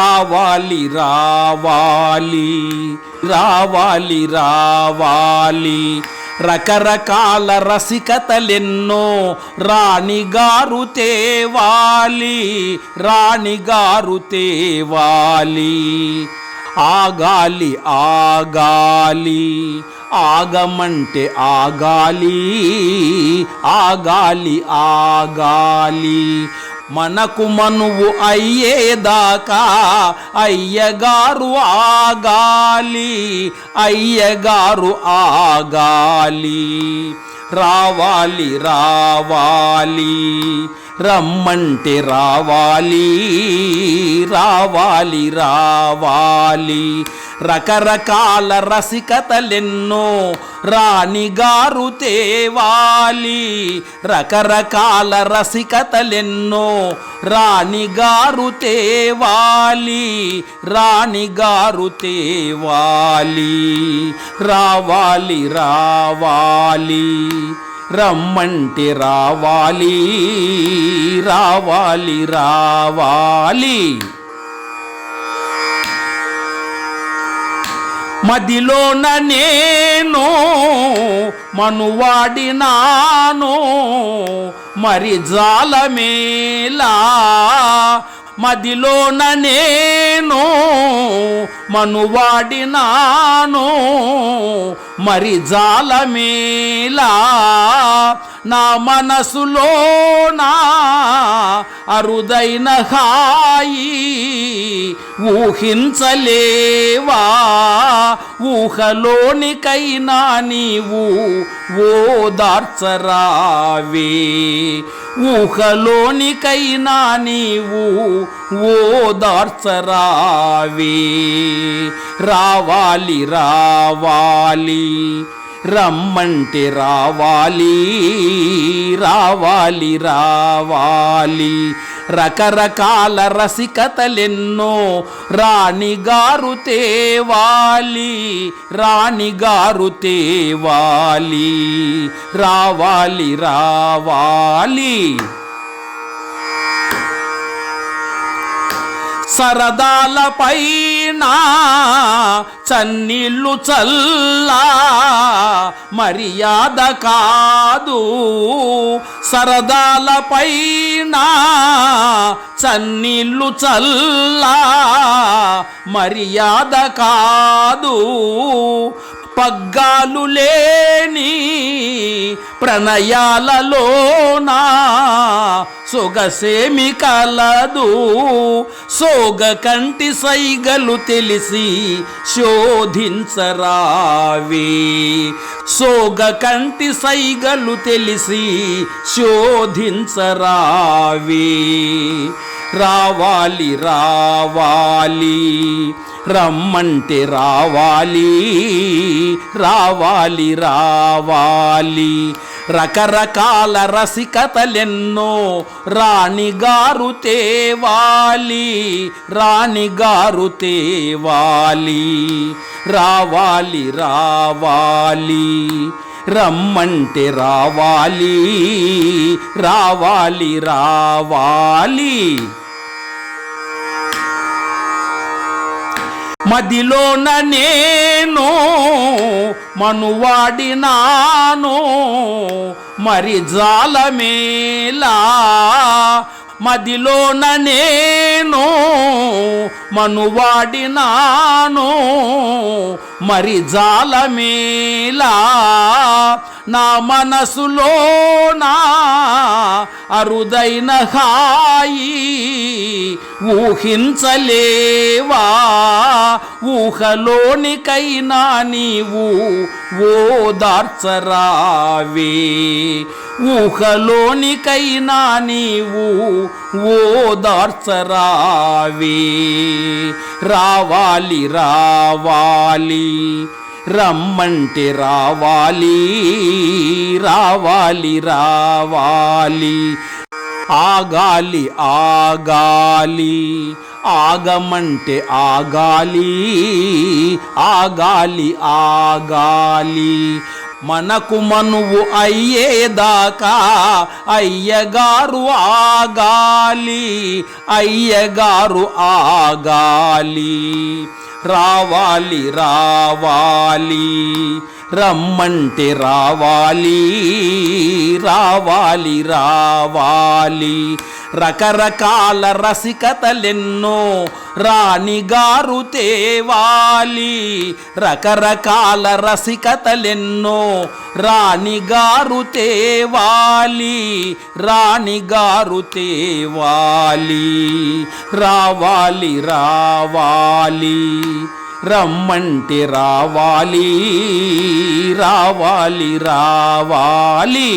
రావాలి రావాలి రావాలి రావాలి రకరకాల రసికతలెన్నో రాణిగారు తేవాలి రాణిగారు తేవాలి ఆగాలి ఆగాలి ఆగమంటే ఆగాలి ఆగాలి ఆగాలి మనకు మనువు అయ్యేదాకా అయ్యగారు ఆగాలి అయ్యగారు ఆగాలి రావాలి రావాలి రమ్మంటే రావాలి రావాలి రావాలి రకరకాల రసికతలెన్నో రాణిగారు తేవాలి రకరకాల రసికతలెన్నో రాణిగారు తేవాలి రాణిగారు తేవాలి రావాలి రావాలి రమ్మంటే రావాలి రావాలి రావాలి మదిలోన నేను మనువాడినాను మరి జాలమేలా మదిలోన నేను మనువాడినాను మరి జాలమేలా నా మనసులోనా అరుదైన హాయి ఊహించలేవా ఊహలోనికైనా నీవు ఓదార్చరావే ఊహలోనికైనా నీవు ఓదార్చరావే రావాలి రావాలి రమ్మంటే రావాలి రావాలి రావాలి రకరకాల రసికతలెన్నో రాణిగారు తేవాలి రాణిగారు తేవాలి రావాలి రావాలి సరదాల పైన చన్నీళ్ళు చల్లా మర్యాద కాదు సరదాల పైన చన్నీళ్ళు చల్లా మర్యాద కాదు పగ్గాలు లేని ప్రణయాలలోనా సొగసేమి కలదు సోగ కంటి సైగలు తెలిసి శోధించరావే సోగ కంటి సైగలు తెలిసి శోధించరావే రావాలి రావాలి రమ్మంటే రావాలి రావాలి రావాలి రకరకాల రసికతలెన్నో రాణిగారు తేవాలి రాణిగారు తేవాలి రావాలి రావాలి రమ్మంటే రావాలి రావాలి రావాలి మదిలోన నేను మనువాడినాను మరి జాలమేలా మదిలోన నేను మనువాడినాను మరి జాలమేలా నా మనసులోనా అరుదైన హాయి ఊహించలేవా ఊహలోనికైనా నీవు ఓదార్చరావే ఊహలోనికైనా నీవు ఓదార్చరావే రావాలి రావాలి రమ్మంటే రావాలి రావాలి రావాలి ఆగాలి ఆగాలి ఆగమంటే ఆగాలి ఆగాలి ఆగాలి మనకు మనువు అయ్యేదాకా అయ్యగారు ఆగాలి, అయ్యగారు ఆగాలి. రావాలి రావాలి రమ్మంటే రావాలి, రావాలి రావాలి. రకరకాల రసికతలెన్నో రాణిగారు తేవాలి, రకరకాల రసికతలెన్నో రాణిగారు తేవాలి, రాణిగారు తేవాలి. రావాలి రావాలి రమ్మంటే రావాలి, రావాలి రావాలి.